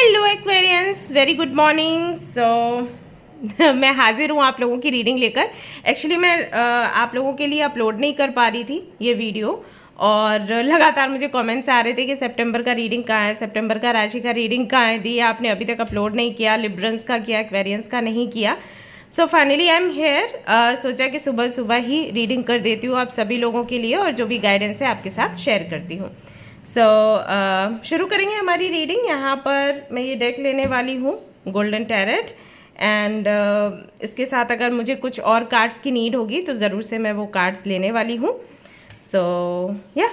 Hello Aquarians, very good morning. मैं हाजिर हूँ आप लोगों की रीडिंग लेकर। एक्चुअली मैं आप लोगों के लिए अपलोड नहीं कर पा रही थी ये वीडियो, और लगातार मुझे कमेंट्स आ रहे थे कि सितंबर का रीडिंग कहाँ है, सितंबर का राशि का रीडिंग कहाँ है दी, आपने अभी तक अपलोड नहीं किया, लिब्रंस का किया, एक्वेरियंस का नहीं किया। So finally I am here. सोचा कि सुबह सुबह ही रीडिंग कर देती हूँ आप सभी लोगों के लिए, और जो भी गाइडेंस है आपके साथ शेयर करती हूँ। शुरू करेंगे हमारी रीडिंग। यहाँ पर मैं ये डेक लेने वाली हूँ, गोल्डन टैरेट, एंड इसके साथ अगर मुझे कुछ और कार्ड्स की नीड होगी तो ज़रूर से मैं वो कार्ड्स लेने वाली हूँ।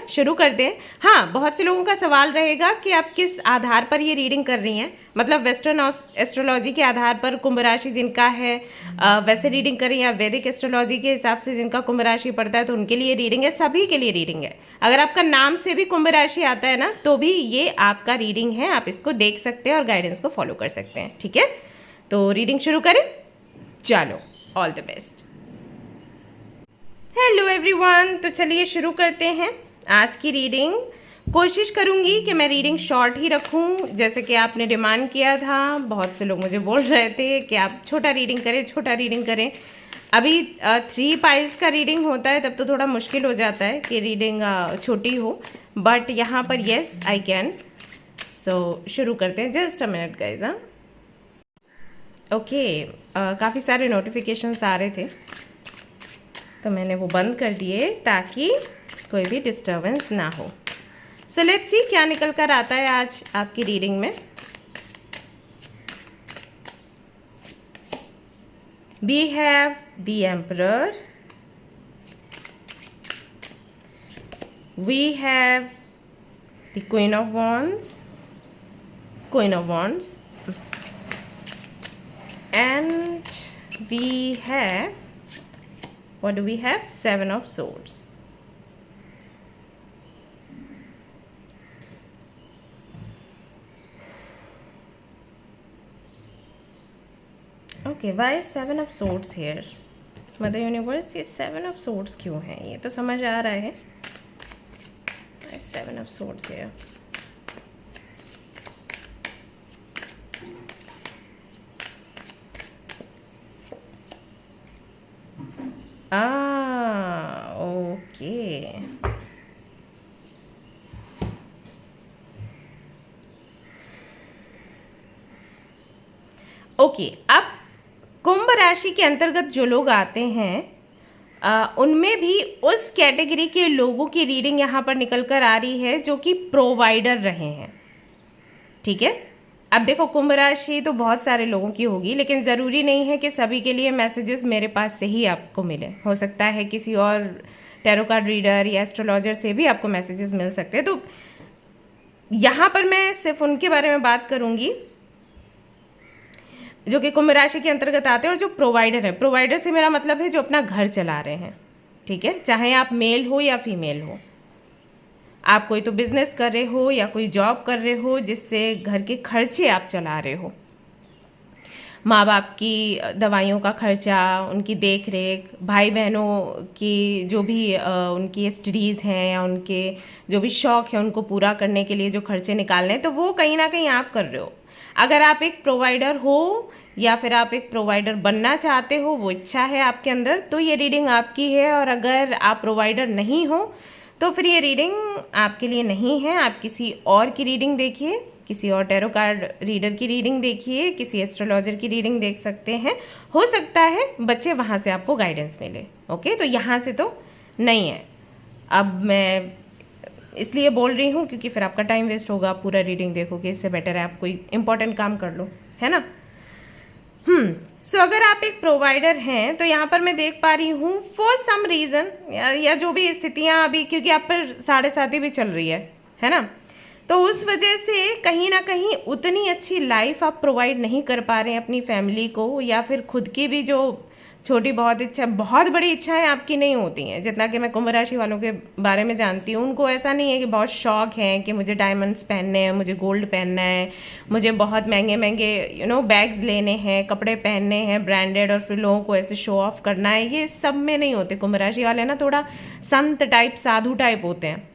शुरू करते हैं। हाँ, बहुत से लोगों का सवाल रहेगा कि आप किस आधार पर ये रीडिंग कर रही हैं, मतलब वेस्टर्न एस्ट्रोलॉजी के आधार पर कुंभ राशि जिनका है वैसे रीडिंग कर रही हैं, या वैदिक एस्ट्रोलॉजी के हिसाब से जिनका कुंभ राशि पड़ता है तो उनके लिए रीडिंग है। सभी के लिए रीडिंग है। अगर आपका नाम से भी कुंभ राशि आता है ना तो भी ये आपका रीडिंग है, आप इसको देख सकते हैं और गाइडेंस को फॉलो कर सकते हैं। ठीक है, तो रीडिंग शुरू करें। चलो, all the best. Hello everyone, तो चलिए शुरू करते हैं आज की रीडिंग। कोशिश करूंगी कि मैं रीडिंग शॉर्ट ही रखूं, जैसे कि आपने डिमांड किया था। बहुत से लोग मुझे बोल रहे थे कि आप छोटा रीडिंग करें, छोटा रीडिंग करें। अभी 3 पाइल्स का रीडिंग होता है तब तो थोड़ा मुश्किल हो जाता है कि रीडिंग छोटी हो, बट यहाँ पर येस आई कैन। सो शुरू करते हैं। Just a minute guys. हाँ, ओके, काफ़ी सारे नोटिफिकेशंस आ रहे थे तो मैंने वो बंद कर दिए ताकि कोई भी डिस्टर्बेंस ना हो। सो लेट्स सी क्या निकल कर आता है आज आपकी रीडिंग में। We have the emperor, we have the queen of wands, and we have, what do we have? 7 of swords. Okay, why is 7 of swords here? Mother universe, ये 7 of swords क्यों है? ये तो समझ आ रहा है। Why is 7 of swords here? Okay. Okay, अब कुंभ राशि के अंतर्गत जो लोग आते हैं उनमें भी उस कैटेगरी के लोगों की रीडिंग यहाँ पर निकल कर आ रही है जो कि प्रोवाइडर रहे हैं। ठीक है, अब देखो, कुंभ राशि तो बहुत सारे लोगों की होगी, लेकिन ज़रूरी नहीं है कि सभी के लिए मैसेजेस मेरे पास से ही आपको मिले। हो सकता है किसी और टैरो कार्ड रीडर या एस्ट्रोलॉजर से भी आपको मैसेजेस मिल सकते हैं। तो यहाँ पर मैं सिर्फ उनके बारे में बात करूँगी जो कि कुंभ राशि के अंतर्गत आते हैं और जो प्रोवाइडर है। प्रोवाइडर से मेरा मतलब है जो अपना घर चला रहे हैं। ठीक है, चाहे आप मेल हो या फीमेल हो, आप कोई तो बिजनेस कर रहे हो या कोई जॉब कर रहे हो जिससे घर के खर्चे आप चला रहे हो, माँ बाप की दवाइयों का खर्चा, उनकी देख रेख, भाई बहनों की जो भी उनकी स्टडीज़ हैं या उनके जो भी शौक़ है उनको पूरा करने के लिए जो खर्चे निकालने हैं, तो वो कहीं ना कहीं आप कर रहे हो। अगर आप एक प्रोवाइडर हो या फिर आप एक प्रोवाइडर बनना चाहते हो, वो इच्छा है आपके अंदर, तो ये रीडिंग आपकी है। और अगर आप प्रोवाइडर नहीं हो तो फिर ये रीडिंग आपके लिए नहीं है। आप किसी और की रीडिंग देखिए, किसी और टैरो कार्ड रीडर की रीडिंग देखिए, किसी एस्ट्रोलॉजर की रीडिंग देख सकते हैं। हो सकता है बच्चे वहाँ से आपको गाइडेंस मिले। ओके, तो यहाँ से तो नहीं है। अब मैं इसलिए बोल रही हूँ क्योंकि फिर आपका टाइम वेस्ट होगा, पूरा रीडिंग देखोगे, इससे बेटर है आप कोई इंपॉर्टेंट काम कर लो, है ना। सो अगर आप एक प्रोवाइडर हैं तो यहाँ पर मैं देख पा रही हूँ फॉर सम रीज़न या जो भी स्थितियाँ अभी, क्योंकि आप पर 7.5 भी चल रही है ना, तो उस वजह से कहीं ना कहीं उतनी अच्छी लाइफ आप प्रोवाइड नहीं कर पा रहे हैं अपनी फैमिली को, या फिर खुद की भी जो छोटी बहुत इच्छा, बहुत बड़ी इच्छाएं आपकी नहीं होती हैं। जितना कि मैं कुंभ राशि वालों के बारे में जानती हूँ, उनको ऐसा नहीं है कि बहुत शौक है कि मुझे डायमंड्स पहनने हैं, मुझे गोल्ड पहनना है, मुझे बहुत महंगे महंगे बैग्स लेने हैं, कपड़े पहनने हैं ब्रांडेड, और फिर लोगों को ऐसे शो ऑफ करना है। ये सब में नहीं होते कुंभ राशि वाले ना, थोड़ा संत टाइप, साधु टाइप होते हैं।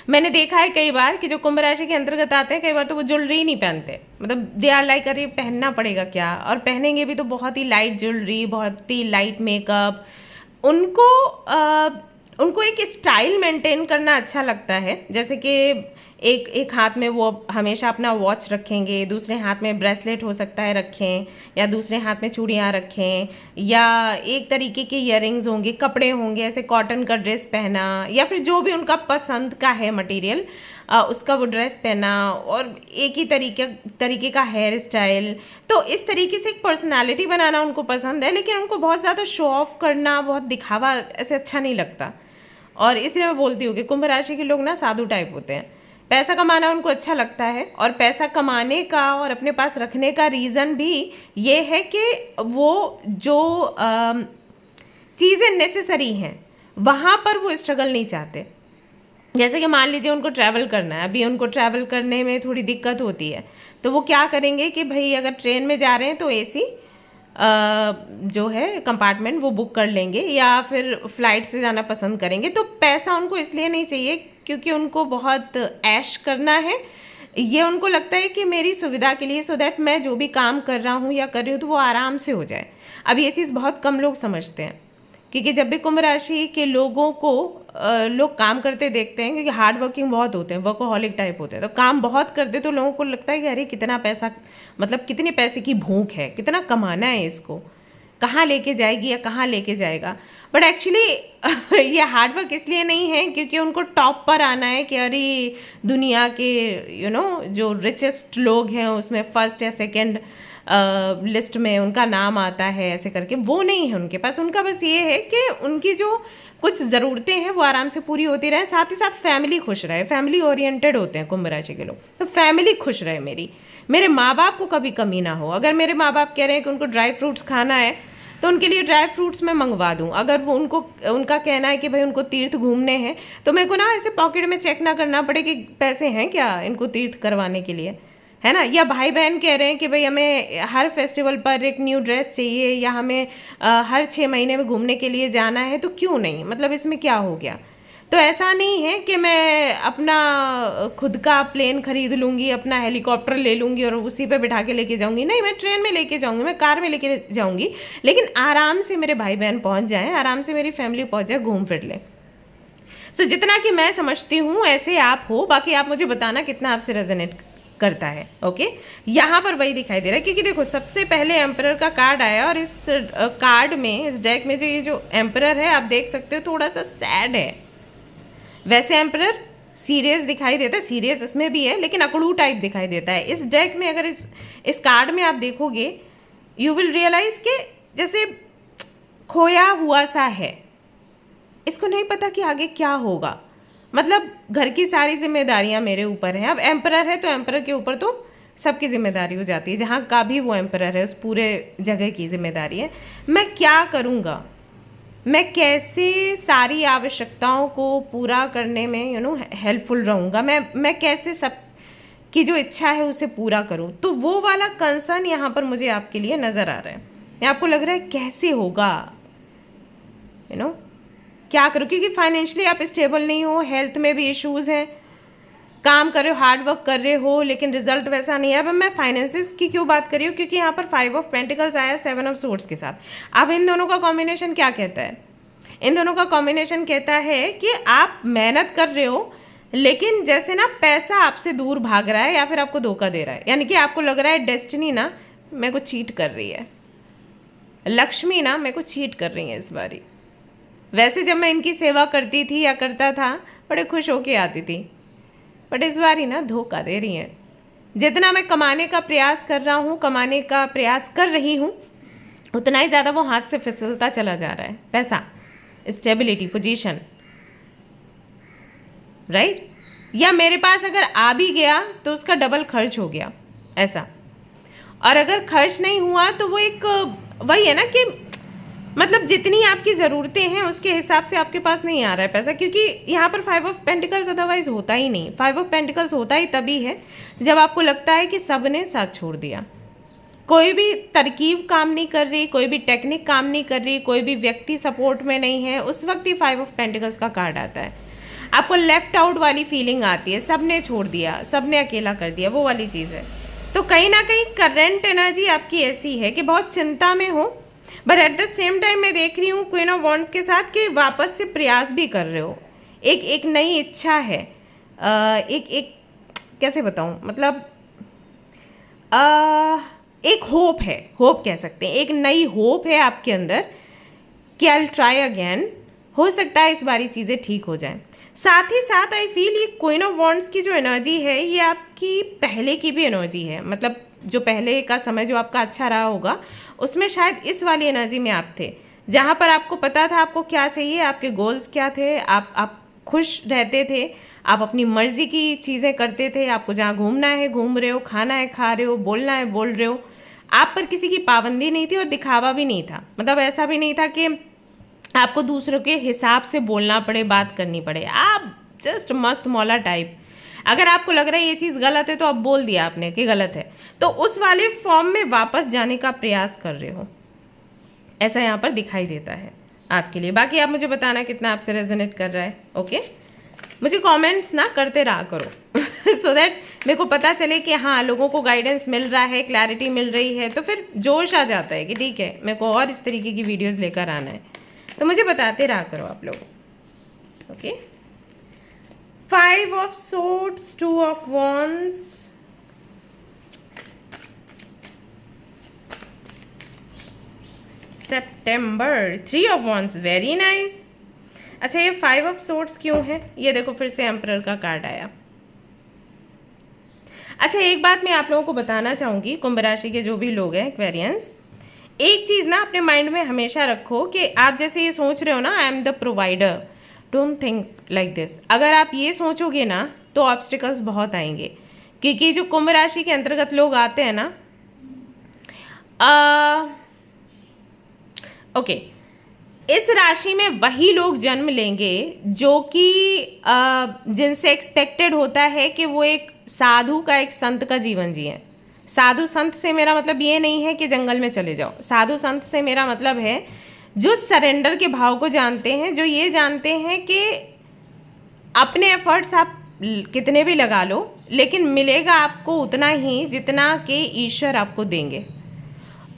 मैंने देखा है कई बार कि जो कुंभ राशि के अंतर्गत आते हैं कई बार तो वो ज्वेलरी नहीं पहनते, मतलब दे आर लाइक अरे पहनना पड़ेगा क्या, और पहनेंगे भी तो बहुत ही लाइट ज्वेलरी, बहुत ही लाइट मेकअप। उनको उनको एक स्टाइल मेंटेन करना अच्छा लगता है, जैसे कि एक हाथ में वो हमेशा अपना वॉच रखेंगे, दूसरे हाथ में ब्रेसलेट हो सकता है रखें, या दूसरे हाथ में चूड़ियाँ रखें, या एक तरीके के इयररिंग्स होंगे, कपड़े होंगे, ऐसे कॉटन का ड्रेस पहना, या फिर जो भी उनका पसंद का है मटेरियल उसका वो ड्रेस पहना, और एक ही तरीके का हेयर स्टाइल। तो इस तरीके से एक पर्सनालिटी बनाना उनको पसंद है, लेकिन उनको बहुत ज़्यादा शो ऑफ करना, बहुत दिखावा ऐसे अच्छा नहीं लगता। और इसलिए मैं बोलती हूँ कि कुंभ राशि के लोग ना साधु टाइप होते हैं। पैसा कमाना उनको अच्छा लगता है, और पैसा कमाने का और अपने पास रखने का रीज़न भी ये है कि वो जो चीज़ें नेसेसरी हैं वहाँ पर वो स्ट्रगल नहीं चाहते। जैसे कि मान लीजिए उनको ट्रैवल करना है, अभी उनको ट्रैवल करने में थोड़ी दिक्कत होती है, तो वो क्या करेंगे कि भाई अगर ट्रेन में जा रहे हैं तो एसी जो है कंपार्टमेंट वो बुक कर लेंगे, या फिर फ्लाइट से जाना पसंद करेंगे। तो पैसा उनको इसलिए नहीं चाहिए क्योंकि उनको बहुत ऐश करना है, ये उनको लगता है कि मेरी सुविधा के लिए, सो दैट मैं जो भी काम कर रहा हूँ या कर रही हूँ तो वो आराम से हो जाए। अब ये चीज़ बहुत कम लोग समझते हैं, क्योंकि जब भी कुंभ राशि के लोगों को लोग काम करते देखते हैं, क्योंकि हार्ड वर्किंग बहुत होते हैं, वर्कोहॉलिक टाइप होते हैं, तो काम बहुत करते तो लोगों को लगता है कि अरे कितना पैसा, मतलब कितने पैसे की भूख है, कितना कमाना है इसको, कहाँ लेके जाएगी या कहाँ लेके जाएगा। बट एक्चुअली ये हार्ड वर्क इसलिए नहीं है क्योंकि उनको टॉप पर आना है कि अरे दुनिया के जो रिचेस्ट लोग हैं उसमें फर्स्ट या सेकंड लिस्ट में उनका नाम आता है, ऐसे करके वो नहीं है उनके पास। उनका बस ये है कि उनकी जो कुछ ज़रूरतें हैं वो आराम से पूरी होती रहे, साथ ही साथ फैमिली खुश रहे। फैमिली ओरिएंटेड होते हैं कुंभ राशि के लोग, तो फैमिली खुश रहे, मेरे माँ बाप को कभी कमी ना हो। अगर मेरे माँ बाप कह रहे हैं कि उनको ड्राई फ्रूट्स खाना है तो उनके लिए ड्राई फ्रूट्स मैं मंगवा दूं। अगर वो उनका कहना है कि भाई उनको तीर्थ घूमने हैं तो मेरे को ना ऐसे पॉकेट में चेक ना करना पड़े कि पैसे हैं क्या इनको तीर्थ करवाने के लिए, है ना। या भाई बहन कह रहे हैं कि भाई हमें हर फेस्टिवल पर एक न्यू ड्रेस चाहिए, या हमें हर 6 महीने में घूमने के लिए जाना है, तो क्यों नहीं, मतलब इसमें क्या हो गया। तो ऐसा नहीं है कि मैं अपना खुद का प्लेन खरीद लूँगी, अपना हेलीकॉप्टर ले लूँगी और उसी पे बिठा के लेके जाऊँगी, नहीं, मैं ट्रेन में लेके जाऊँगी, मैं कार में लेके जाऊँगी, लेकिन आराम से मेरे भाई बहन पहुँच जाएँ, आराम से मेरी फैमिली पहुँच जाए, घूम फिर ले। सो जितना कि मैं समझती हूँ ऐसे आप हो, बाकी आप मुझे बताना कितना आपसे रेजोनेट करता है। ओके, यहाँ पर वही दिखाई दे रहा है, क्योंकि देखो सबसे पहले एम्परर का कार्ड आया, और इस कार्ड में, इस डेक में जो ये जो एम्परर है आप देख सकते हो थोड़ा सा सैड है। वैसे एम्परर सीरियस दिखाई देता है, सीरियस इसमें भी है, लेकिन अकड़ू टाइप दिखाई देता है। इस डेक में अगर इस कार्ड में आप देखोगे, यू विल रियलाइज कि जैसे खोया हुआ सा है, इसको नहीं पता कि आगे क्या होगा, मतलब घर की सारी जिम्मेदारियां मेरे ऊपर हैं। अब एम्परर है तो एम्परर के ऊपर तो सबकी जिम्मेदारी हो जाती है, जहाँ का भी वो एम्परर है उस पूरे जगह की जिम्मेदारी है। मैं क्या करूँगा, मैं कैसे सारी आवश्यकताओं को पूरा करने में हेल्पफुल रहूँगा, मैं कैसे सब की जो इच्छा है उसे पूरा करूँ, तो वो वाला कंसर्न यहाँ पर मुझे आपके लिए नज़र आ रहा है। आपको लग रहा है कैसे होगा, क्या करूँ, क्योंकि फाइनेंशियली आप स्टेबल नहीं हो, हेल्थ में भी इश्यूज़ हैं, काम कर रहे हो, हार्ड वर्क कर रहे हो, लेकिन रिजल्ट वैसा नहीं है। अब मैं फाइनेंसेस की क्यों बात कर रही हूँ, क्योंकि यहाँ पर 5 ऑफ पेंटिकल्स आया 7 ऑफ सोर्ड्स के साथ। अब इन दोनों का कॉम्बिनेशन क्या कहता है, इन दोनों का कॉम्बिनेशन कहता है कि आप मेहनत कर रहे हो, लेकिन जैसे ना पैसा आपसे दूर भाग रहा है या फिर आपको धोखा दे रहा है, यानी कि आपको लग रहा है डेस्टिनी ना मेरे को चीट कर रही है, लक्ष्मी ना मेरे को चीट कर रही है इस बारी। वैसे जब मैं इनकी सेवा करती थी या करता था बड़े खुश होके आती थी, बट इस बार ही ना धोखा दे रही हैं। जितना मैं कमाने का प्रयास कर रहा हूँ, कमाने का प्रयास कर रही हूँ, उतना ही ज़्यादा वो हाथ से फिसलता चला जा रहा है पैसा, स्टेबिलिटी, पोजीशन, राइट। या मेरे पास अगर आ भी गया तो उसका डबल खर्च हो गया ऐसा, और अगर खर्च नहीं हुआ तो वो एक वही है ना कि मतलब जितनी आपकी ज़रूरतें हैं उसके हिसाब से आपके पास नहीं आ रहा है पैसा, क्योंकि यहाँ पर 5 ऑफ पेंटिकल्स अदरवाइज होता ही नहीं। 5 ऑफ पेंटिकल्स होता ही तभी है जब आपको लगता है कि सब ने साथ छोड़ दिया, कोई भी तरकीब काम नहीं कर रही, कोई भी टेक्निक काम नहीं कर रही, कोई भी व्यक्ति सपोर्ट में नहीं है, उस वक्त ही 5 ऑफ पेंटिकल्स का कार्ड आता है। आपको लेफ्ट आउट वाली फीलिंग आती है, सबने छोड़ दिया, सबने अकेला कर दिया, वो वाली चीज़ है। तो कहीं ना कहीं करंट एनर्जी आपकी ऐसी है कि बहुत चिंता में हो, but at the same time मैं देख रही हूँ क्वीन ऑफ वॉन्ड्स के साथ कि वापस से प्रयास भी कर रहे हो, एक नई इच्छा है, एक कैसे बताऊँ, मतलब एक होप है, होप कह सकते हैं, एक नई होप है आपके अंदर कि आई ट्राई अगेन, हो सकता है इस बारी चीज़ें ठीक हो जाएं। साथ ही साथ आई फील ये क्वीन ऑफ वॉन्ड्स की जो एनर्जी है ये आपकी पहले की भी एनर्जी है, मतलब जो पहले का समय जो आपका अच्छा रहा होगा उसमें शायद इस वाली एनर्जी में आप थे, जहाँ पर आपको पता था आपको क्या चाहिए, आपके गोल्स क्या थे, आप खुश रहते थे, आप अपनी मर्जी की चीज़ें करते थे, आपको जहाँ घूमना है घूम रहे हो, खाना है खा रहे हो, बोलना है बोल रहे हो, आप पर किसी की पाबंदी नहीं थी और दिखावा भी नहीं था, मतलब ऐसा भी नहीं था कि आपको दूसरों के हिसाब से बोलना पड़े, बात करनी पड़े, आप जस्ट मस्त मौला टाइप। अगर आपको लग रहा है ये चीज़ गलत है तो आप बोल दिया आपने कि गलत है, तो उस वाले फॉर्म में वापस जाने का प्रयास कर रहे हो, ऐसा यहाँ पर दिखाई देता है आपके लिए। बाकी आप मुझे बताना कितना आपसे रेजोनेट कर रहा है, ओके? मुझे कमेंट्स ना करते रहा करो सो दैट मेरे को पता चले कि हाँ लोगों को गाइडेंस मिल रहा है, क्लैरिटी मिल रही है, तो फिर जोश आ जाता है कि ठीक है मेरे को और इस तरीके की वीडियोज़ लेकर आना है, तो मुझे बताते रहा करो आप लोग, okay? 5 of swords, 2 of wands, September, 3 of wands, very nice. अच्छा ये 5 of swords क्यों है? ये देखो फिर से एम्परर का कार्ड आया। अच्छा एक बात मैं आप लोगों को बताना चाहूँगी, कुंभ राशि के जो भी लोग हैं एक्वेरियंस, एक चीज़ ना अपने माइंड में हमेशा रखो कि आप जैसे ये सोच रहे हो ना I am the provider, don't think like this. अगर आप ये सोचोगे ना तो ऑब्स्टिकल्स बहुत आएंगे, क्योंकि जो कुंभ राशि के अंतर्गत लोग आते हैं ना, ओके, इस राशि में वही लोग जन्म लेंगे जो कि जिनसे एक्सपेक्टेड होता है कि वो एक साधु का, एक संत का जीवन जिए। साधु संत से मेरा मतलब ये नहीं है कि जंगल में चले जाओ, साधु संत से मेरा मतलब है जो सरेंडर के भाव को जानते हैं, जो ये जानते हैं कि अपने एफर्ट्स आप कितने भी लगा लो लेकिन मिलेगा आपको उतना ही जितना कि ईश्वर आपको देंगे।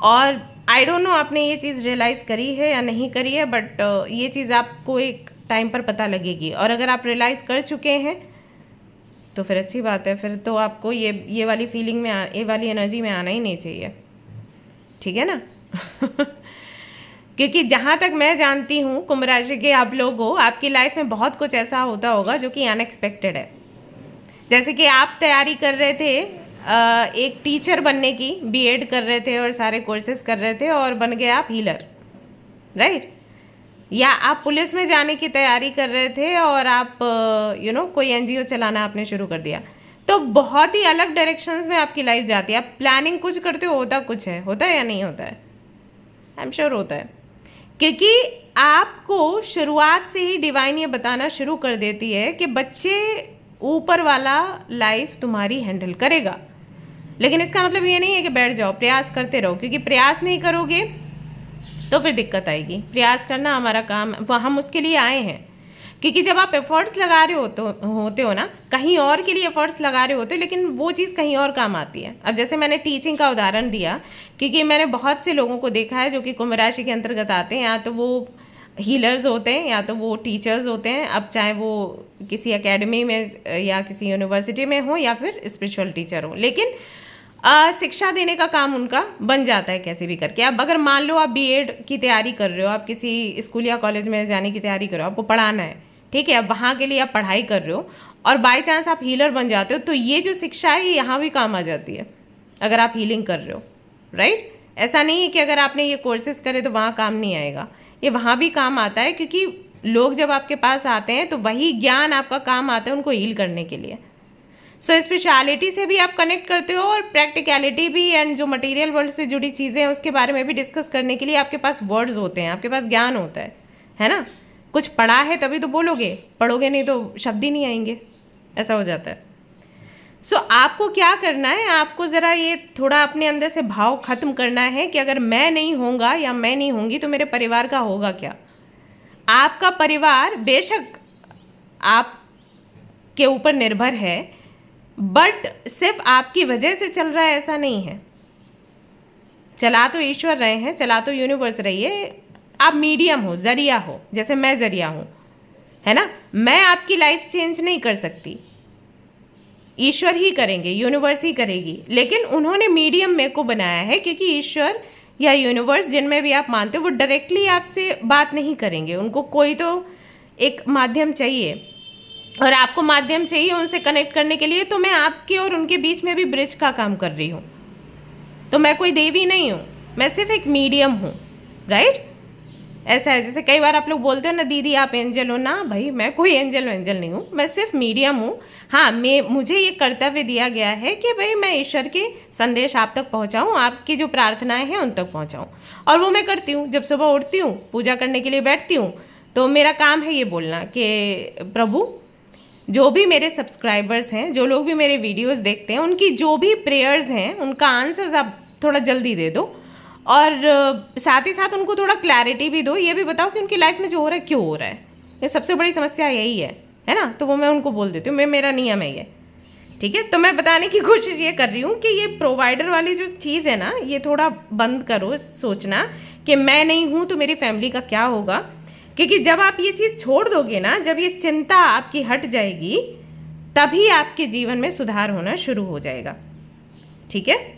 और आई डोंट नो आपने ये चीज़ रियलाइज़ करी है या नहीं करी है, बट ये चीज़ आपको एक टाइम पर पता लगेगी, और अगर आप रियलाइज़ कर चुके हैं तो फिर अच्छी बात है, फिर तो आपको ये वाली फीलिंग में ये वाली एनर्जी में आना ही नहीं चाहिए, ठीक है ना क्योंकि जहाँ तक मैं जानती हूँ कुंभ राशि के आप लोग हो, आपकी लाइफ में बहुत कुछ ऐसा होता होगा जो कि अनएक्सपेक्टेड है। जैसे कि आप तैयारी कर रहे थे एक टीचर बनने की, बीएड कर रहे थे और सारे कोर्सेज कर रहे थे और बन गए आप हीलर, राइट? या आप पुलिस में जाने की तैयारी कर रहे थे और आप कोई एनजीओ चलाना आपने शुरू कर दिया। तो बहुत ही अलग डायरेक्शंस में आपकी लाइफ जाती है। आप प्लानिंग कुछ करते हो, होता कुछ है, होता है या नहीं होता है? आई एम श्योर होता है, क्योंकि आपको शुरुआत से ही डिवाइन ये बताना शुरू कर देती है कि बच्चे ऊपर वाला लाइफ तुम्हारी हैंडल करेगा। लेकिन इसका मतलब ये नहीं है कि बैठ जाओ, प्रयास करते रहो, क्योंकि प्रयास नहीं करोगे तो फिर दिक्कत आएगी। प्रयास करना हमारा काम, हम उसके लिए आए हैं, क्योंकि जब आप एफर्ट्स लगा रहे होते हो ना, कहीं और के लिए एफर्ट्स लगा रहे होते हो, लेकिन वो चीज़ कहीं और काम आती है। अब जैसे मैंने टीचिंग का उदाहरण दिया, क्योंकि मैंने बहुत से लोगों को देखा है जो कि कुंभ राशि के अंतर्गत आते हैं, या तो वो हीलर्स होते हैं या तो वो टीचर्स होते हैं, अब चाहे वो किसी एकेडमी में या किसी यूनिवर्सिटी में हो या फिर स्पिरिचुअल टीचर हो, लेकिन शिक्षा देने का काम उनका बन जाता है कैसे भी करके। अब अगर मान लो आप बीएड की तैयारी कर रहे हो, आप किसी स्कूल या कॉलेज में जाने की तैयारी कर रहे हो, आपको पढ़ाना है, ठीक है, अब वहाँ के लिए आप पढ़ाई कर रहे हो और बाय चांस आप हीलर बन जाते हो, तो ये जो शिक्षा है यहाँ भी काम आ जाती है अगर आप हीलिंग कर रहे हो, राइट? ऐसा नहीं है कि अगर आपने ये कोर्सेज करे तो वहाँ काम नहीं आएगा, ये वहाँ भी काम आता है, क्योंकि लोग जब आपके पास आते हैं तो वही ज्ञान आपका काम आता है उनको हील करने के लिए। सो स्पेशलिटी से भी आप कनेक्ट करते हो और प्रैक्टिकलिटी भी, एंड जो मटेरियल वर्ल्ड से जुड़ी चीज़ें हैं उसके बारे में भी डिस्कस करने के लिए आपके पास वर्ड्स होते हैं, आपके पास ज्ञान होता है ना? कुछ पढ़ा है तभी तो बोलोगे, पढ़ोगे नहीं तो शब्द ही नहीं आएंगे, ऐसा हो जाता है। सो आपको क्या करना है, आपको ज़रा ये थोड़ा अपने अंदर से भाव खत्म करना है कि अगर मैं नहीं होऊंगा या मैं नहीं होंगी तो मेरे परिवार का होगा क्या। आपका परिवार, बेशक आप के ऊपर निर्भर है, बट सिर्फ आपकी वजह से चल रहा है ऐसा नहीं है। चला तो ईश्वर रहे हैं, चला तो यूनिवर्स रही है, आप मीडियम हो, जरिया हो, जैसे मैं जरिया हूँ, है ना। मैं आपकी लाइफ चेंज नहीं कर सकती, ईश्वर ही करेंगे, यूनिवर्स ही करेगी, लेकिन उन्होंने मीडियम मेरे को बनाया है, क्योंकि ईश्वर या यूनिवर्स जिनमें भी आप मानते हो वो डायरेक्टली आपसे बात नहीं करेंगे, उनको कोई तो एक माध्यम चाहिए, और आपको माध्यम चाहिए उनसे कनेक्ट करने के लिए। तो मैं आपके और उनके बीच में भी ब्रिज का काम कर रही हूँ। तो मैं कोई देवी नहीं हूँ, मैं सिर्फ एक मीडियम हूँ, राइट। ऐसा है जैसे कई बार आप लोग बोलते हो ना, दीदी आप एंजल हो। ना भाई, मैं कोई एंजल नहीं हूँ, मैं सिर्फ मीडियम हूँ। हाँ, मुझे ये कर्तव्य दिया गया है कि भाई मैं ईश्वर के संदेश आप तक पहुँचाऊँ, आपकी जो प्रार्थनाएं हैं उन तक पहुँचाऊँ, और वो मैं करती हूँ। जब सुबह उठती हूँ, पूजा करने के लिए बैठती हूँ, तो मेरा काम है ये बोलना कि प्रभु, जो भी मेरे सब्सक्राइबर्स हैं, जो लोग भी मेरे वीडियोस देखते हैं, उनकी जो भी प्रेयर्स हैं उनका आंसर्स आप थोड़ा जल्दी दे दो, और साथ ही साथ उनको थोड़ा क्लैरिटी भी दो। ये भी बताओ कि उनकी लाइफ में जो हो रहा है क्यों हो रहा है। ये सबसे बड़ी समस्या यही है ना। तो वो मैं उनको बोल देती हूँ, मेरा नियम है ये, ठीक है। तो मैं बताने की कोशिश ये कर रही हूँ कि ये प्रोवाइडर वाली जो चीज़ है ना, ये थोड़ा बंद करो सोचना कि मैं नहीं हूँ तो मेरी फैमिली का क्या होगा। क्योंकि जब आप ये चीज़ छोड़ दोगे ना, जब ये चिंता आपकी हट जाएगी, तभी आपके जीवन में सुधार होना शुरू हो जाएगा, ठीक है।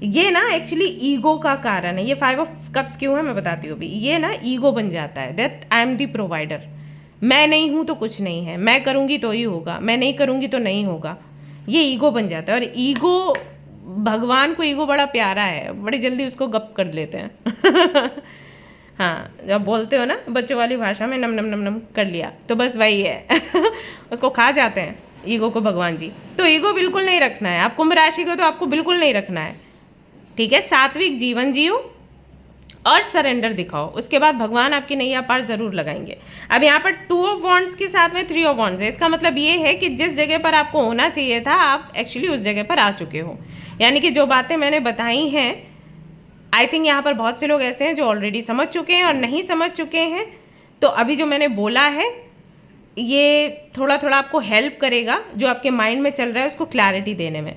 ये ना एक्चुअली ईगो का कारण है। ये 5 ऑफ कप्स क्यों है मैं बताती हूँ अभी। ये ना ईगो बन जाता है, that I am the provider, मैं नहीं हूँ तो कुछ नहीं है, मैं करूँगी तो ही होगा, मैं नहीं करूँगी तो नहीं होगा। ये ईगो बन जाता है, और ईगो, भगवान को ईगो बड़ा प्यारा है, बड़ी जल्दी उसको गप कर लेते हैं हाँ, जब बोलते हो ना बच्चों वाली भाषा में, नम नम नम नम कर लिया, तो बस वही है उसको खा जाते हैं ईगो को भगवान जी। तो ईगो बिल्कुल नहीं रखना है, आप कुंभ राशि को तो आपको बिल्कुल नहीं रखना है, ठीक है। सात्विक जीवन जियो और सरेंडर दिखाओ, उसके बाद भगवान आपकी नैया पार जरूर लगाएंगे। अब यहाँ पर 2 ऑफ वॉन्ड्स के साथ में 3 ऑफ वॉन्ड्स है। इसका मतलब ये है कि जिस जगह पर आपको होना चाहिए था, आप एक्चुअली उस जगह पर आ चुके हो। यानी कि जो बातें मैंने बताई हैं, आई थिंक यहाँ पर बहुत से लोग ऐसे हैं जो ऑलरेडी समझ चुके हैं, और नहीं समझ चुके हैं तो अभी जो मैंने बोला है ये थोड़ा थोड़ा आपको हेल्प करेगा। जो आपके माइंड में चल रहा है उसको क्लैरिटी देने में,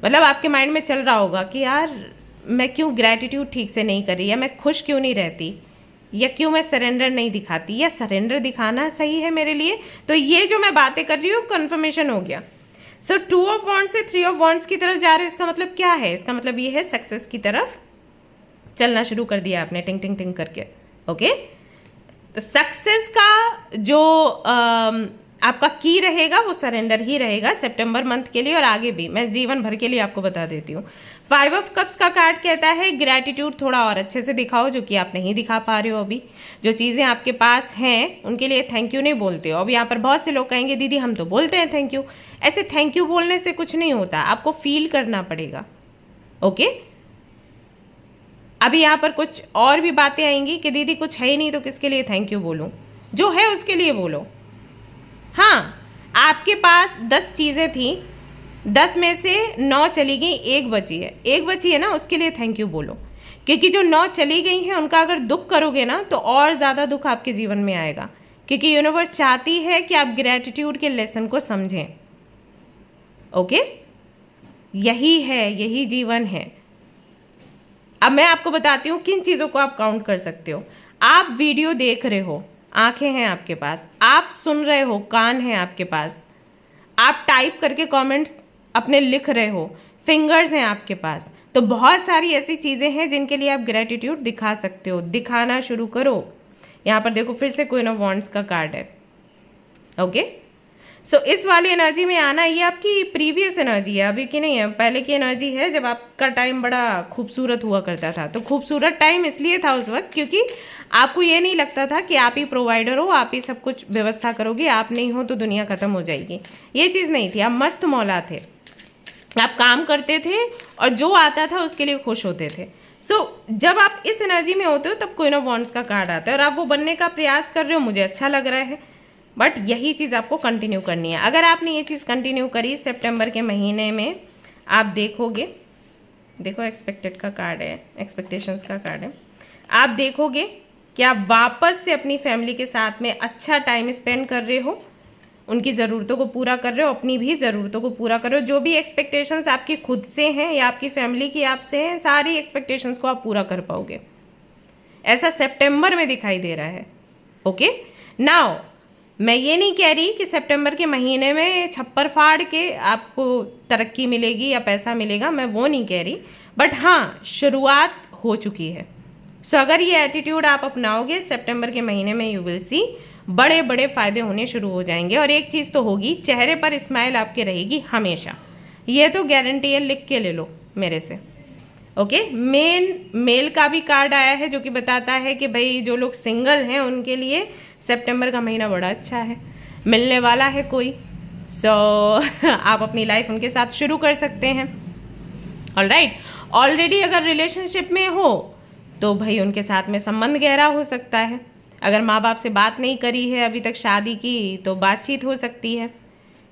मतलब आपके माइंड में चल रहा होगा कि यार मैं क्यों ग्रैटिट्यूड ठीक से नहीं कर रही, या मैं खुश क्यों नहीं रहती, या क्यों मैं सरेंडर नहीं दिखाती, या सरेंडर दिखाना सही है मेरे लिए। तो ये जो मैं बातें कर रही हूँ कन्फर्मेशन हो गया। सो 2 ऑफ वॉन्ड्स से 3 ऑफ वॉन्ड्स की तरफ जा रहे हो, इसका मतलब क्या है? इसका मतलब ये है सक्सेस की तरफ चलना शुरू कर दिया आपने, टिंग टिंग टिंग करके। ओके, तो सक्सेस का जो आपका की रहेगा वो सरेंडर ही रहेगा सितंबर मंथ के लिए, और आगे भी मैं जीवन भर के लिए आपको बता देती हूँ। 5 ऑफ कप्स का कार्ड कहता है ग्रैटिट्यूड थोड़ा और अच्छे से दिखाओ, जो कि आप नहीं दिखा पा रहे हो अभी। जो चीज़ें आपके पास हैं उनके लिए थैंक यू नहीं बोलते हो। अब यहाँ पर बहुत से लोग कहेंगे दीदी हम तो बोलते हैं थैंक यू। ऐसे थैंक यू बोलने से कुछ नहीं होता, आपको फील करना पड़ेगा। ओके, अभी यहाँ पर कुछ और भी बातें आएंगी कि दीदी कुछ है ही नहीं तो किसके लिए थैंक यू बोलूँ, जो है उसके लिए बोलो। हाँ, आपके पास 10 चीज़ें थी, 10 में से 9 चली गई, 1 बची है, 1 बची है ना, उसके लिए थैंक यू बोलो। क्योंकि जो 9 चली गई हैं उनका अगर दुख करोगे ना तो और ज़्यादा दुख आपके जीवन में आएगा, क्योंकि यूनिवर्स चाहती है कि आप ग्रैटिट्यूड के लेसन को समझें। ओके, यही है, यही जीवन है। अब मैं आपको बताती हूँ किन चीज़ों को आप काउंट कर सकते हो। आप वीडियो देख रहे हो, आंखें हैं आपके पास, आप सुन रहे हो, कान हैं आपके पास, आप टाइप करके कमेंट्स अपने लिख रहे हो, फिंगर्स हैं आपके पास। तो बहुत सारी ऐसी चीज़ें हैं जिनके लिए आप ग्रैटिट्यूड दिखा सकते हो, दिखाना शुरू करो। यहाँ पर देखो फिर से क्वीन ऑफ वॉन्ड्स का कार्ड है। ओके, सो इस वाली एनर्जी में आना, ये आपकी प्रीवियस एनर्जी है, अभी की नहीं है, पहले की एनर्जी है जब आपका टाइम बड़ा खूबसूरत हुआ करता था। तो खूबसूरत टाइम इसलिए था उस वक्त क्योंकि आपको ये नहीं लगता था कि आप ही प्रोवाइडर हो, आप ही सब कुछ व्यवस्था करोगे, आप नहीं हो तो दुनिया खत्म हो जाएगी। ये चीज़ नहीं थी, आप मस्त मौला थे, आप काम करते थे और जो आता था उसके लिए खुश होते थे। सो जब आप इस एनर्जी में होते हो तब क्वीन ऑफ वॉन्ड्स का कार्ड आता है और आप वो बनने का प्रयास कर रहे हो, मुझे अच्छा लग रहा है। बट यही चीज़ आपको कंटिन्यू करनी है। अगर आपने ये चीज़ कंटिन्यू करी, सितंबर के महीने में आप देखोगे, देखो एक्सपेक्टेड का कार्ड है, एक्सपेक्टेशंस का कार्ड है, आप देखोगे कि आप वापस से अपनी फैमिली के साथ में अच्छा टाइम स्पेंड कर रहे हो, उनकी ज़रूरतों को पूरा कर रहे हो, अपनी भी ज़रूरतों को पूरा कर रहे हो। जो भी एक्सपेक्टेशंस आपकी खुद से हैं या आपकी फैमिली की आपसे हैं, सारी एक्सपेक्टेशंस को आप पूरा कर पाओगे, ऐसा सितंबर में दिखाई दे रहा है। ओके, नाउ मैं ये नहीं कह रही कि सितंबर के महीने में छप्पर फाड़ के आपको तरक्की मिलेगी या पैसा मिलेगा, मैं वो नहीं कह रही, बट हाँ शुरुआत हो चुकी है। सो अगर ये एटीट्यूड आप अपनाओगे सितंबर के महीने में, यू विल सी बड़े बड़े फायदे होने शुरू हो जाएंगे। और एक चीज़ तो होगी, चेहरे पर स्माइल आपके रहेगी हमेशा, ये तो गारंटी है, लिख के ले लो मेरे से। ओके, मेल का भी कार्ड आया है जो कि बताता है कि भाई जो लोग सिंगल हैं उनके लिए सितंबर का महीना बड़ा अच्छा है, मिलने वाला है कोई। सो आप अपनी लाइफ उनके साथ शुरू कर सकते हैं। ऑलराइट, ऑलरेडी अगर रिलेशनशिप में हो तो भाई उनके साथ में संबंध गहरा हो सकता है। अगर माँ बाप से बात नहीं करी है अभी तक शादी की, तो बातचीत हो सकती है।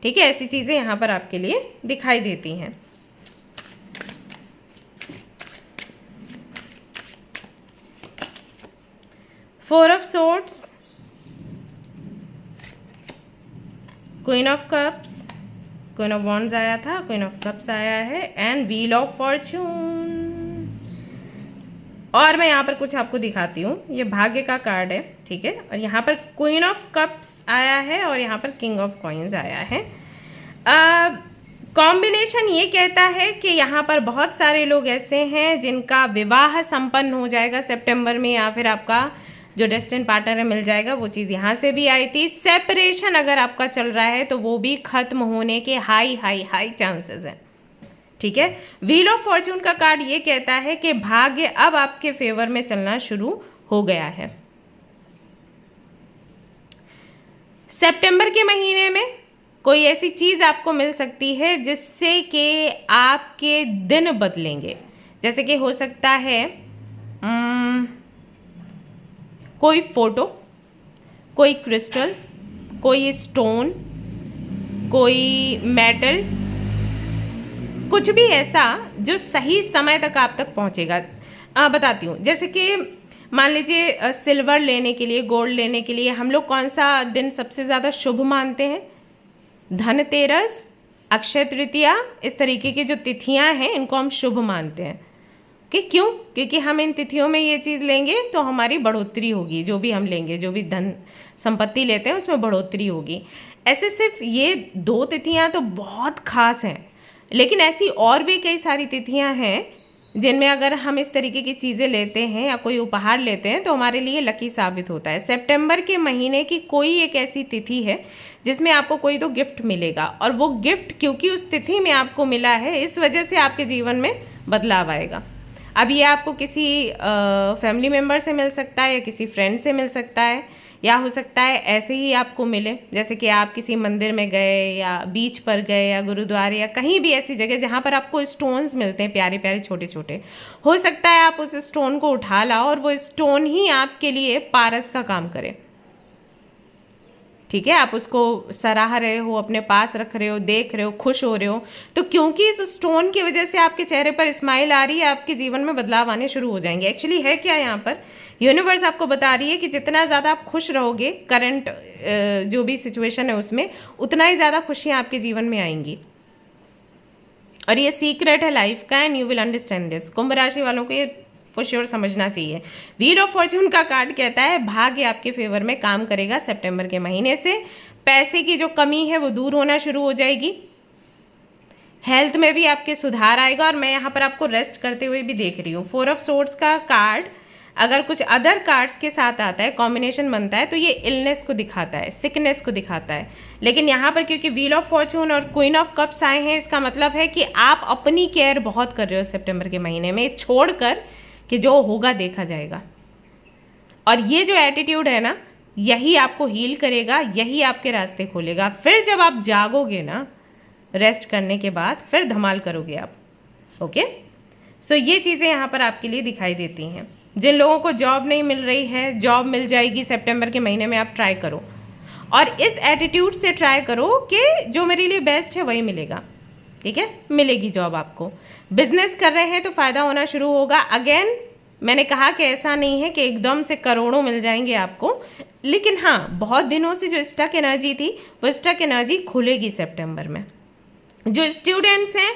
ठीक है, ऐसी चीज़ें यहाँ पर आपके लिए दिखाई देती हैं। Four of swords, queen of cups, queen of wands आया था, क्वीन ऑफ कप्स आया है, एंड व्हील ऑफ फॉर्च्यून। और मैं यहाँ पर कुछ आपको दिखाती हूँ, ये भाग्य का कार्ड है, ठीक है। और यहाँ पर क्वीन ऑफ कप्स आया है और यहाँ पर किंग ऑफ कॉइन्स आया है। कॉम्बिनेशन ये कहता है कि यहाँ पर बहुत सारे लोग ऐसे हैं जिनका विवाह संपन्न हो जाएगा सितंबर में, या फिर आपका जो डेस्टिन पार्टनर है मिल जाएगा। वो चीज़ यहाँ से भी आई थी। सेपरेशन अगर आपका चल रहा है तो वो भी खत्म होने के हाई हाई हाई चांसेस हैं, ठीक है। व्हील ऑफ फॉर्च्यून का कार्ड ये कहता है कि भाग्य अब आपके फेवर में चलना शुरू हो गया है। सितंबर के महीने में कोई ऐसी चीज आपको मिल सकती है जिससे कि आपके दिन बदलेंगे। जैसे कि हो सकता है कोई फोटो, कोई क्रिस्टल, कोई स्टोन, कोई मेटल, कुछ भी ऐसा जो सही समय तक आप तक पहुंचेगा। बताती हूँ, जैसे कि मान लीजिए सिल्वर लेने के लिए, गोल्ड लेने के लिए हम लोग कौन सा दिन सबसे ज़्यादा शुभ मानते हैं? धनतेरस, अक्षय तृतीया, इस तरीके की जो तिथियां हैं इनको हम शुभ मानते हैं। कि क्यों? क्योंकि हम इन तिथियों में ये चीज़ लेंगे तो हमारी बढ़ोतरी होगी, जो भी हम लेंगे, जो भी धन संपत्ति लेते हैं उसमें बढ़ोतरी होगी। ऐसे सिर्फ ये 2 तिथियां तो बहुत खास हैं, लेकिन ऐसी और भी कई सारी तिथियां हैं जिनमें अगर हम इस तरीके की चीज़ें लेते हैं या कोई उपहार लेते हैं तो हमारे लिए लकी साबित होता है। सितंबर के महीने की कोई एक ऐसी तिथि है जिसमें आपको कोई तो गिफ्ट मिलेगा, और वो गिफ्ट क्योंकि उस तिथि में आपको मिला है, इस वजह से आपके जीवन में बदलाव आएगा। अब ये आपको किसी फैमिली मेम्बर से मिल सकता है या किसी फ्रेंड से मिल सकता है, या हो सकता है ऐसे ही आपको मिले, जैसे कि आप किसी मंदिर में गए या बीच पर गए या गुरुद्वारे या कहीं भी ऐसी जगह जहाँ पर आपको स्टोन्स मिलते हैं प्यारे प्यारे छोटे छोटे। हो सकता है आप उस स्टोन को उठा लाओ और वो स्टोन ही आपके लिए पारस का काम करे, ठीक है। आप उसको सराह रहे हो, अपने पास रख रहे हो, देख रहे हो, खुश हो रहे हो, तो क्योंकि इस स्टोन की वजह से आपके चेहरे पर स्माइल आ रही है, आपके जीवन में बदलाव आने शुरू हो जाएंगे। एक्चुअली है क्या, यहाँ पर यूनिवर्स आपको बता रही है कि जितना ज़्यादा आप खुश रहोगे करंट जो भी सिचुएशन है उसमें, उतना ही ज़्यादा खुशियाँ आपके जीवन में आएंगी। और ये सीक्रेट है लाइफ का, and you will understand this. Kumbh राशि वालों को ये फॉर श्योर समझना चाहिए। व्हील ऑफ फॉर्च्यून का कार्ड कहता है भाग्य आपके फेवर में काम करेगा सितंबर के महीने से। पैसे की जो कमी है वो दूर होना शुरू हो जाएगी। हेल्थ में भी आपके सुधार आएगा, और मैं यहाँ पर आपको रेस्ट करते हुए भी देख रही हूँ। 4 ऑफ सोर्ड्स का कार्ड अगर कुछ अदर कार्ड्स के साथ आता है, कॉम्बिनेशन बनता है, तो ये इलनेस को दिखाता है, सिकनेस को दिखाता है। लेकिन यहाँ पर क्योंकि व्हील ऑफ फॉर्च्यून और क्वीन ऑफ कप्स आए हैं, इसका मतलब है कि आप अपनी केयर बहुत कर रहे हो सितंबर के महीने में, छोड़कर कि जो होगा देखा जाएगा। और ये जो एटीट्यूड है ना, यही आपको हील करेगा, यही आपके रास्ते खोलेगा। फिर जब आप जागोगे ना रेस्ट करने के बाद, फिर धमाल करोगे आप। ओके, सो ये चीज़ें यहाँ पर आपके लिए दिखाई देती हैं। जिन लोगों को जॉब नहीं मिल रही है, जॉब मिल जाएगी सितंबर के महीने में। आप ट्राई करो और इस एटीट्यूड से ट्राई करो कि जो मेरे लिए बेस्ट है वही मिलेगा, ठीक है। मिलेगी जॉब आपको। बिजनेस कर रहे हैं तो फ़ायदा होना शुरू होगा। अगेन मैंने कहा कि ऐसा नहीं है कि एकदम से करोड़ों मिल जाएंगे आपको, लेकिन हाँ, बहुत दिनों से जो स्टक एनर्जी थी वो स्टक एनर्जी खुलेगी सितंबर में। जो स्टूडेंट्स हैं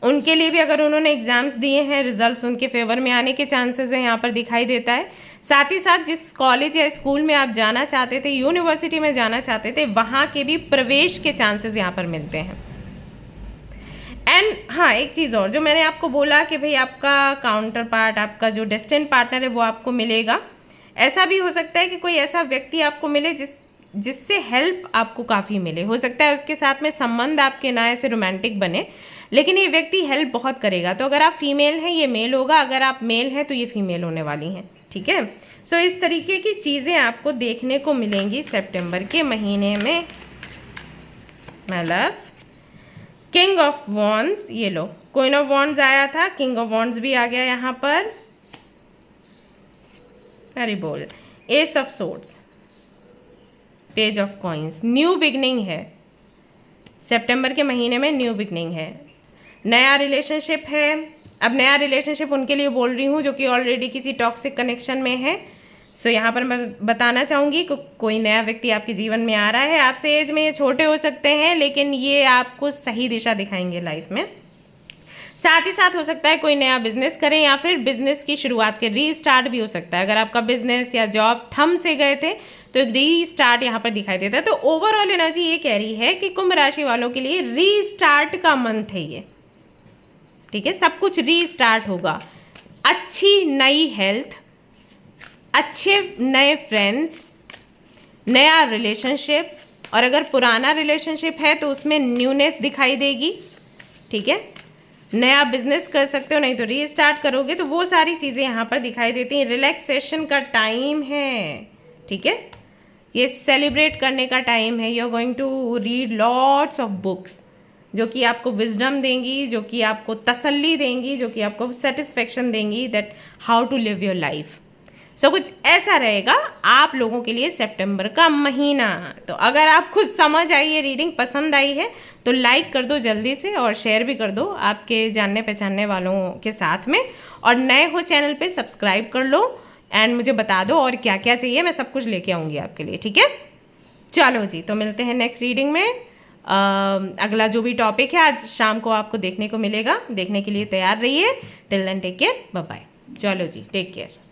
उनके लिए भी, अगर उन्होंने एग्जाम्स दिए हैं, रिजल्ट्स उनके फेवर में आने के चांसेस हैं, यहाँ पर दिखाई देता है। साथ ही साथ जिस कॉलेज या स्कूल में आप जाना चाहते थे, यूनिवर्सिटी में जाना चाहते थे, वहाँ के भी प्रवेश के चांसेस यहाँ पर मिलते हैं। एंड हाँ, एक चीज़ और, जो मैंने आपको बोला कि भाई आपका काउंटर पार्ट, आपका जो डेस्टिन्ड पार्टनर है वो आपको मिलेगा। ऐसा भी हो सकता है कि कोई ऐसा व्यक्ति आपको मिले जिससे हेल्प आपको काफ़ी मिले। हो सकता है उसके साथ में संबंध आपके ना ऐसे रोमांटिक बने, लेकिन ये व्यक्ति हेल्प बहुत करेगा। तो अगर आप फीमेल हैं ये मेल होगा, अगर आप मेल हैं तो ये फीमेल होने वाली हैं, ठीक है। सो इस तरीके की चीज़ें आपको देखने को मिलेंगी सितंबर के महीने में। My love, king of wands, ये लो, क्वीन ऑफ वॉन्ड्स आया था, किंग ऑफ वॉन्ड्स भी आ गया यहाँ पर। अरे बोल, S of swords, page of coins. New beginning है सितंबर के महीने में, न्यू बिगनिंग है, नया रिलेशनशिप है। अब नया रिलेशनशिप उनके लिए बोल रही हूँ जो कि ऑलरेडी किसी टॉक्सिक कनेक्शन में है। सो यहाँ पर मैं बताना चाहूँगी कि कोई नया व्यक्ति आपके जीवन में आ रहा है। आपसे एज में ये छोटे हो सकते हैं, लेकिन ये आपको सही दिशा दिखाएंगे लाइफ में। साथ ही साथ हो सकता है कोई नया बिजनेस करें, या फिर बिजनेस की शुरुआत के रीस्टार्ट भी हो सकता है। अगर आपका बिजनेस या जॉब थम से गए थे तो एक रीस्टार्ट यहाँ पर दिखाई देता है। तो ओवरऑल एनर्जी ये कह रही है कि कुंभ राशि वालों के लिए रीस्टार्ट का मंथ है ये, ठीक है। सब कुछ रीस्टार्ट होगा, अच्छी नई हेल्थ, अच्छे नए फ्रेंड्स, नया रिलेशनशिप, और अगर पुराना रिलेशनशिप है तो उसमें न्यूनेस दिखाई देगी, ठीक है। नया बिजनेस कर सकते हो, नहीं तो रीस्टार्ट करोगे, तो वो सारी चीज़ें यहाँ पर दिखाई देती हैं। रिलैक्सेशन का टाइम है, ठीक है, ये सेलिब्रेट करने का टाइम है। You are going to read lots of books जो कि आपको विजडम देंगी, जो कि आपको तसल्ली देंगी, जो कि आपको सेटिस्फेक्शन देंगी that how to live your life. So कुछ ऐसा रहेगा आप लोगों के लिए सितंबर का महीना। तो अगर आपको समझ आई, ये रीडिंग पसंद आई है, तो लाइक कर दो जल्दी से, और शेयर भी कर दो आपके जानने पहचानने वालों के साथ में। और नए हो चैनल पे सब्सक्राइब कर लो, एंड मुझे बता दो और क्या क्या चाहिए, मैं सब कुछ लेके आऊँगी आपके लिए, ठीक है। चलो जी, तो मिलते हैं नेक्स्ट रीडिंग में। अगला जो भी टॉपिक है आज शाम को आपको देखने को मिलेगा, देखने के लिए तैयार रहिए। Till then take care, bye bye. चलो जी, टेक केयर।